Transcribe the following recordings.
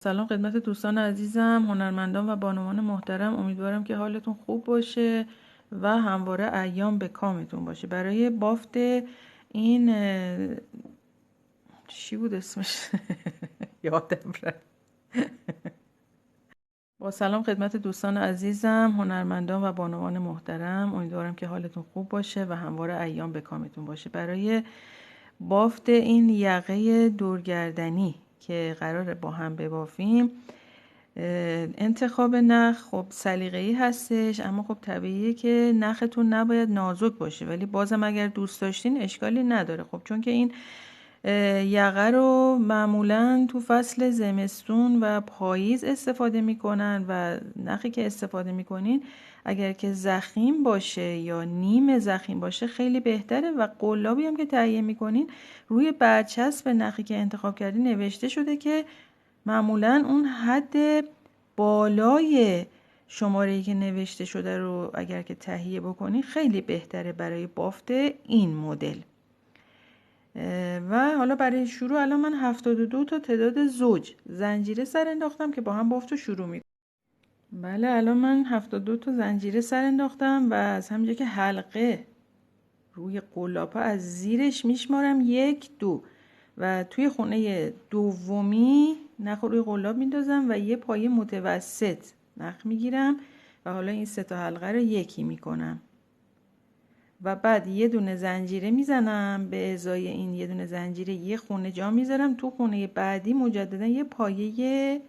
سلام خدمت دوستان عزیزم، هنرمندان و بانوان محترم. امیدوارم که حالتون خوب باشه و همواره ایام به کامتون باشه. برای بافت این چی بود اسمش؟ یادم رفت. با سلام خدمت دوستان عزیزم، هنرمندان و بانوان محترم. امیدوارم که حالتون خوب باشه و همواره ایام به کامتون باشه. برای بافت این یقه دورگردنی که قراره با هم ببافیم، انتخاب نخ خب سلیقه‌ای هستش، اما خب طبیعیه که نختون نباید نازک باشه، ولی بازم اگر دوست داشتین اشکالی نداره. خب چون که این یقه رو معمولا تو فصل زمستون و پاییز استفاده میکنن و نخی که استفاده میکنین اگر که ضخیم باشه یا نیم ضخیم باشه خیلی بهتره. و قلابی هم که تهیه میکنین روی برچسب نخی که انتخاب کردین نوشته شده که معمولا اون حد بالای شماره‌ای که نوشته شده رو اگر که تهیه بکنی خیلی بهتره برای بافت این مدل. و حالا برای شروع الان من 72 تا تعداد زوج زنجیره سر انداختم که با هم بافت رو شروع میکنم. بله الان من 72 تا زنجیره سر انداختم و از همینجا که حلقه روی قلاب‌ها از زیرش میشمارم 1 2 و توی خونه دومی نخ روی قلاب میندازم و یه پایه متوسط نخ میگیرم و حالا این 3 تا حلقه رو یکی میکنم و بعد یه دونه زنجیره میزنم. به ازای این یه دونه زنجیره یه خونه جا میذارم، تو خونه بعدی مجددا یه پایه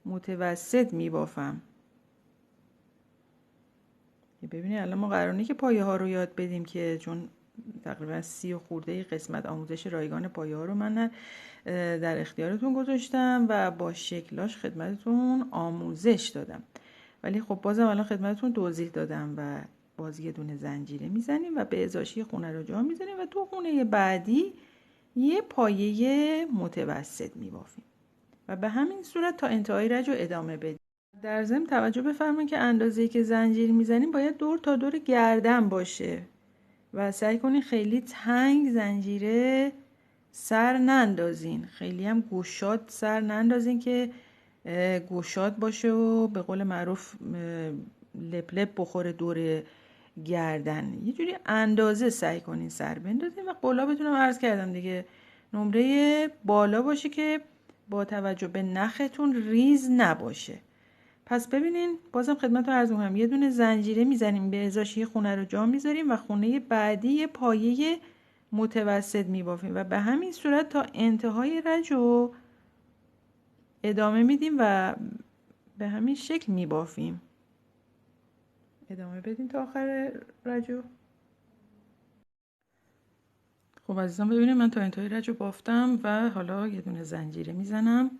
متوسط میبافم. ببینید الان ما قرار نیست که پایه ها رو یاد بدیم که چون تقریبا 30 خورده قسمت آموزش رایگان پایه ها رو من در اختیارتون گذاشتم و با شکلاش خدمتتون آموزش دادم، ولی خب بازم الان خدمتتون توضیح دادم. و باز یه دونه زنجیره میزنیم و به ازاشی خونه رو جا میذاریم و تو خونه بعدی یه پایه متوسط میبافیم و به همین صورت تا انتهای رج رو ادامه بدیم. در ضمن توجه بفرمایید که اندازه‌ای که زنجیر میزنیم باید دور تا دور گردن باشه و سعی کنین خیلی تنگ زنجیره سر نندازین، خیلی هم گشاد سر نندازین که گشاد باشه و به قول معروف لپ لپ بخوره دور گردن. یه جوری اندازه سعی کنین سر بندازین و قلابتون هم عرض کردم دیگه نمره بالا باشه که با توجه به نختون ریز نباشه. پس ببینین بازم خدمتتون عرض می‌کنم یه دونه زنجیره میزنیم، به ازاش یه خونه رو جا میذاریم و خونه بعدی یه پایه متوسط میبافیم و به همین صورت تا انتهای رج رو ادامه میدیم و به همین شکل میبافیم. ادامه بدیم تا آخر رج رو. خب عزیزان ببینید من تا انتهای رج رو بافتم و حالا یه دونه زنجیره میزنم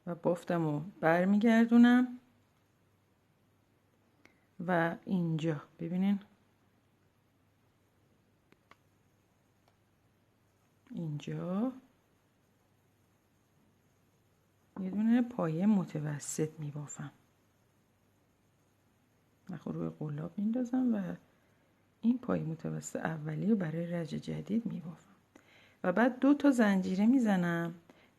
و بافتم و برمیگردونم و اینجا ببینین اینجا یه دونه پایه متوسط میبافم، نخ روی قلاب میندازم و این پایه متوسط اولی رو برای رج جدید میبافم و بعد 2 تا زنجیره میزنم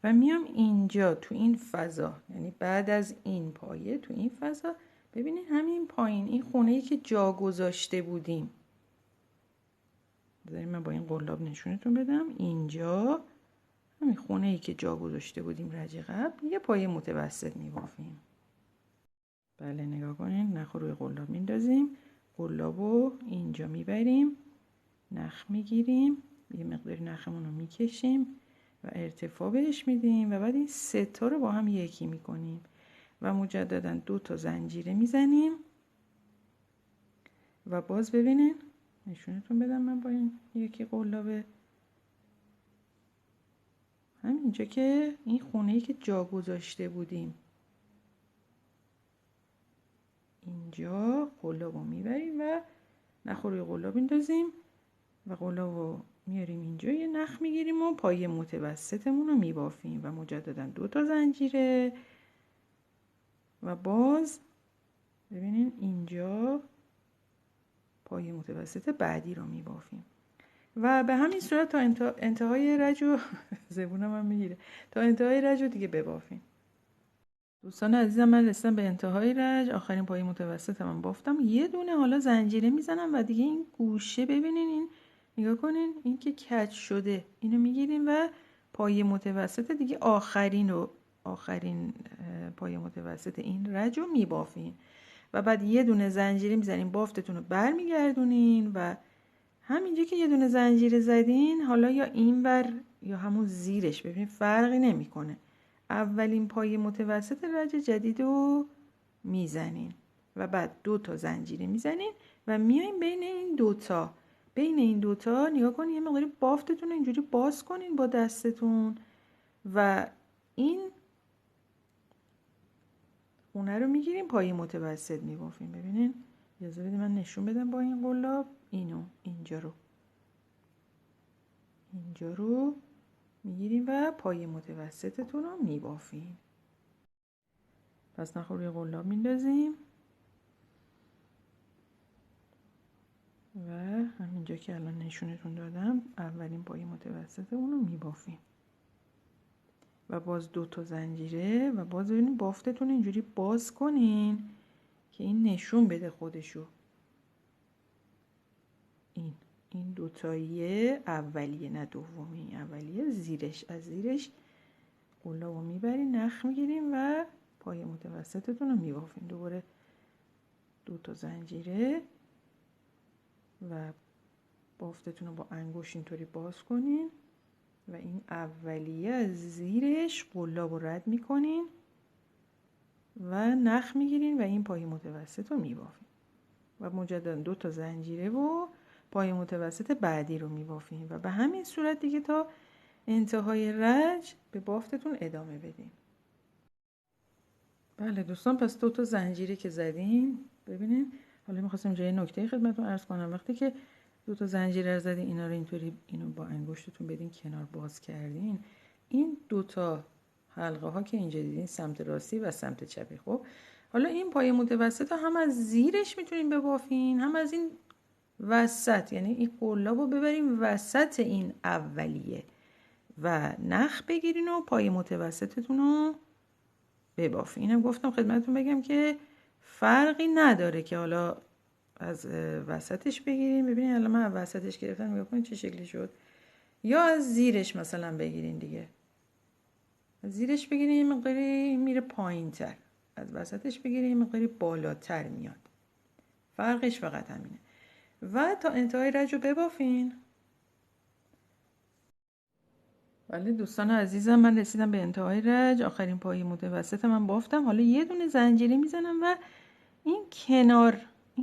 و میام اینجا تو این فضا، یعنی بعد از این پایه تو این فضا ببینید همین پایین این خونه‌ای که جا گذاشته بودیم، بذارید من با این قلاب نشونتون بدم. اینجا همین خونه‌ای که جا گذاشته بودیم رج قبل یه پایه متوسط میبافیم. بله نگاه کنین نخ روی قلاب میندازیم، قلابو اینجا میبریم، نخ میگیریم، یه مقدار نخمون رو میکشیم و ارتفاع بهش میدیم و بعد این 3 تا رو با هم یکی میکنیم و مجددا 2 تا زنجیره میزنیم و باز ببینین نشونتون بدم من با این یکی قلابه همینجا که این خونه‌ای که جا گذاشته بودیم اینجا قلاب رو میبریم و نخ روی قلاب میندازیم و قلاب رو میاریم اینجا یه نخ میگیریم و پایه متوسطمون رو میبافیم و مجددا 2 تا زنجیره و باز ببینین اینجا پایه متوسط بعدی رو میبافیم و به همین صورت تا انتهای رج رو زبونم هم میگیره تا انتهای رج رو دیگه ببافیم. دوستان عزیزم، من رسیدم به انتهای رج، آخرین پای متوسط من بافتم. یه دونه حالا زنجیره میزنم و دیگه این گوشه ببینین، این نگاه کنین، این که کج شده اینو میگیریم و پای متوسط دیگه آخرین پای متوسط این رج رو میبافین و بعد یه دونه زنجیره میزنین، بافتتون رو برمیگردونین و همینجا که یه دونه زنجیره زدین، حالا یا این بر یا همون زیرش، ببینید فرقی نمیکنه، اولین پای متوسط رج جدید رو میزنین و بعد 2 تا زنجیره میزنین و میایم بین این دوتا نگاه کنین، یه مقداری بافتتون رو اینجوری باز کنین با دستتون و این خونه رو میگیریم پای متوسط میبافیم. ببینین، اجازه بدید من نشون بدم با این قلاب اینجا رو میگیریم و پای متوسطتون رو میبافیم. پس نخور روی قلاب میندازیم و همینجا که الان نشونتون دادم اولین پای متوسط اون رو میبافیم و باز 2 تا زنجیره و باز ببینید بافتتون اینجوری باز کنین که این نشون بده خودشو. این دوتاییه اولیه، نه دومی، اولیه زیرش، از زیرش قلابو میبرین، نخ میگیریم و پای متوسطتون رو میبافین. دوباره 2 تا زنجیره و بافتتون رو با انگوش اینطوری باز کنین و این اولیه از زیرش قلاب رو رد میکنین و نخ میگیرین و این پای متوسط رو میبافین و مجددا 2 تا زنجیره و پای متوسط بعدی رو میبافین و به همین صورت دیگه تا انتهای رج به بافتتون ادامه بدین. بله دوستان، پس 2 تا زنجیره که زدین، ببینین حالا میخواستم جای نکته خدمتتون عرض کنم. وقتی که 2 تا زنجیره زدین، اینا رو اینطوری اینو با انگشتتون بدین کنار، باز کردین، این 2 تا حلقه ها که اینجا دیدین سمت راستی و سمت چپی، خب حالا این پای متوسط هم از زیرش میتونین ببافین، هم از این وسط، یعنی این قلاب رو ببریم وسط این اولیه و نخ بگیرین و پای متوسطتون رو ببافین. اینم گفتم خدمتتون بگم که فرقی نداره که حالا از وسطش بگیریم. ببینید الان من از وسطش گرفتم، نگاه کنید چه شکلی شد، یا از زیرش مثلا بگیرین دیگه، از زیرش بگیرین یه مقداری میره پایین تر، از وسطش بگیرین یه مقداری بالاتر میاد، فرقش فقط همینه و تا انتهای رج رو ببافین. بله دوستان عزیزم، من رسیدم به انتهای رج، آخرین پای متوسط من بافتم. حالا یه دونه زنجیره میزنم و این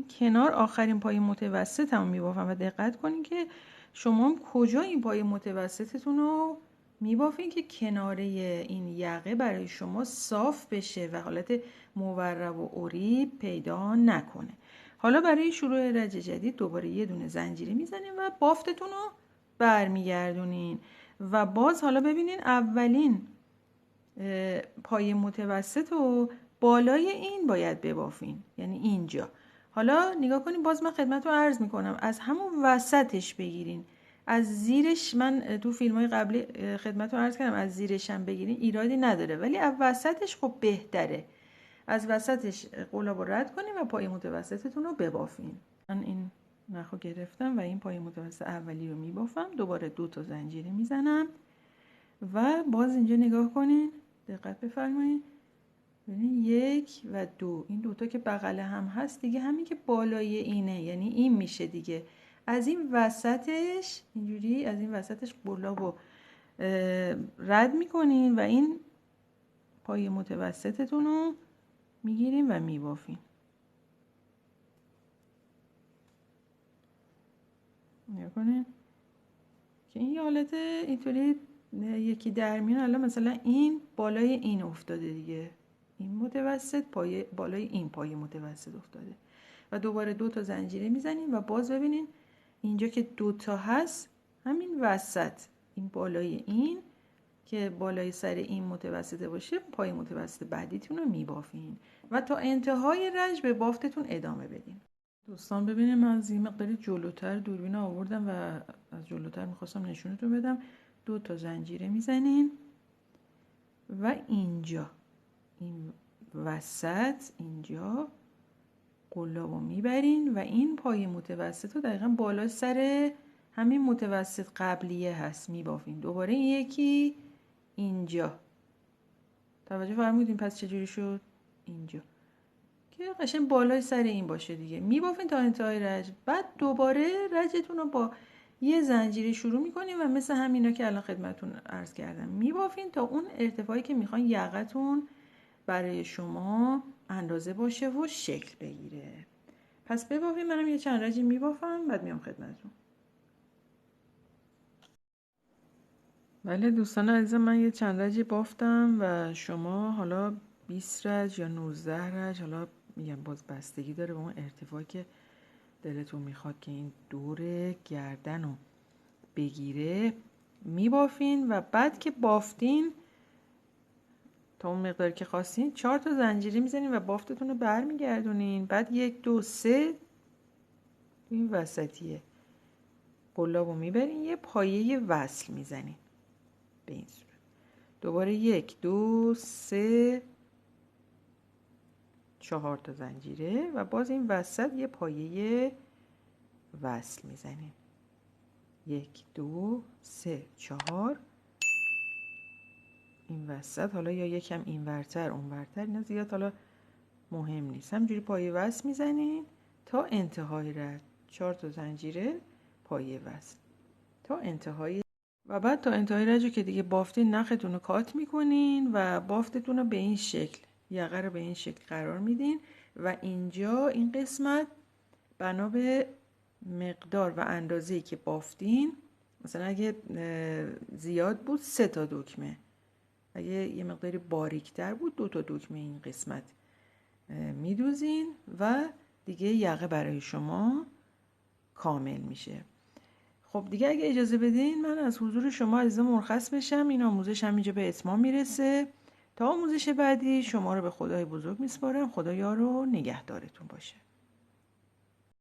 کنار آخرین پای متوسط هم میبافم و دقت کنین که شما کجا این پای متوسطتون رو میبافین که کناره این یقه برای شما صاف بشه و حالت مورب و اوری پیدا نکنه. حالا برای شروع رج جدید دوباره یه دونه زنجیره میزنین و بافتتون رو برمیگردونین و باز حالا ببینین اولین پای متوسط و بالای این باید ببافین، یعنی اینجا. حالا نگاه کنین، باز من خدمت رو عرض میکنم از همون وسطش بگیرین، از زیرش من تو فیلم های قبلی خدمت رو عرض کردم از زیرش هم بگیرین ایرادی نداره، ولی از وسطش خب بهتره، از وسطش قلاب رو رد کنین و پای متوسطتون رو ببافین. من این نخو گرفتم و این پای متوسط اولی رو میبافم، دوباره 2 تا زنجیره میزنم و باز اینجا نگاه کنین، دقت بفرمایید، ببینید 1 و 2، این دوتا که بغل هم هست دیگه همین که بالای اینه، یعنی این میشه دیگه. از این وسطش اینجوری از این وسطش قلابو رد میکنین و این پای متوسطتون رو میگیرین و میبافین. نگاه کنین که این حالت اینطوری یکی در میان. الان مثلا این بالای این افتاده دیگه، این متوسط بالای این پای متوسط افتاده و دوباره 2 تا زنجیره میزنیم و باز ببینین اینجا که 2 تا هست، همین وسط این بالای این که بالای سر این متوسطه باشه، پای متوسط بعدیتون رو میبافین و تا انتهای رج به بافتتون ادامه بدین. دوستان ببینیم، من از این مقداری جلوتر دوربین آوردم و از جلوتر میخواستم نشونتون بدم. 2 تا زنجیره میزنین و اینجا این وسط اینجا قلاب رو میبرین و این پای متوسط رو دقیقا بالا سر همین متوسط قبلیه هست میبافین. دوباره این یکی اینجا، توجه فرمودین پس چجوری شد؟ اینجا که قشنگ بالای سر این باشه دیگه. میبافین تا انتهای رج. بعد دوباره رجتون رو با یه زنجیره شروع میکنین و مثل همینا که الان خدمتون عرض کردم میبافین تا اون ارتفاعی که میخواین یقتون برای شما اندازه باشه و شکل بگیره. پس ببافین، منم یه چند رجی میبافم بعد میام خدمتون. بله دوستان عزیزم، من یه چند رجی بافتم و شما حالا 20 رج یا 19 رج، حالا میگم باز بستگی داره به اون ارتفاعی که دلتون میخواد که این دور گردن رو بگیره میبافین و بعد که بافتین تا اون مقداری که خواستین 4 تا زنجیره میزنین و بافتتون رو برمیگردونین. بعد 1 2 3 این وسطیه قلاب رو میبرین یه پایه وصل میزنین به این صورت. دوباره 1 2 3 4 تا زنجیره و باز این وسط یه پایه وصل میزنیم. 1 2 3 4 این وسط، حالا یا یکم این ورتر اون ورتر، اینا زیاد حالا مهم نیست، همجوری پایه وصل میزنین تا انتهای رد. 4 تا زنجیره پایه وصل تا انتهای و بعد تا انتهای رجو که دیگه بافتین نختون رو کات میکنین و بافتتون رو به این شکل، یقه رو به این شکل قرار میدین و اینجا این قسمت بنا به مقدار و اندازه‌ای که بافتین، مثلا اگه زیاد بود 3 تا دکمه، اگه یه مقداری باریکتر بود 2 تا دکمه این قسمت میدوزین و دیگه یقه برای شما کامل میشه. خب دیگه اگه اجازه بدین من از حضور شما عزیزان مرخص بشم. این آموزش هم اینجا به اتمام میرسه. تا آموزش بعدی شما رو به خدای بزرگ میسپارم. خدا یار و نگهدارتون باشه.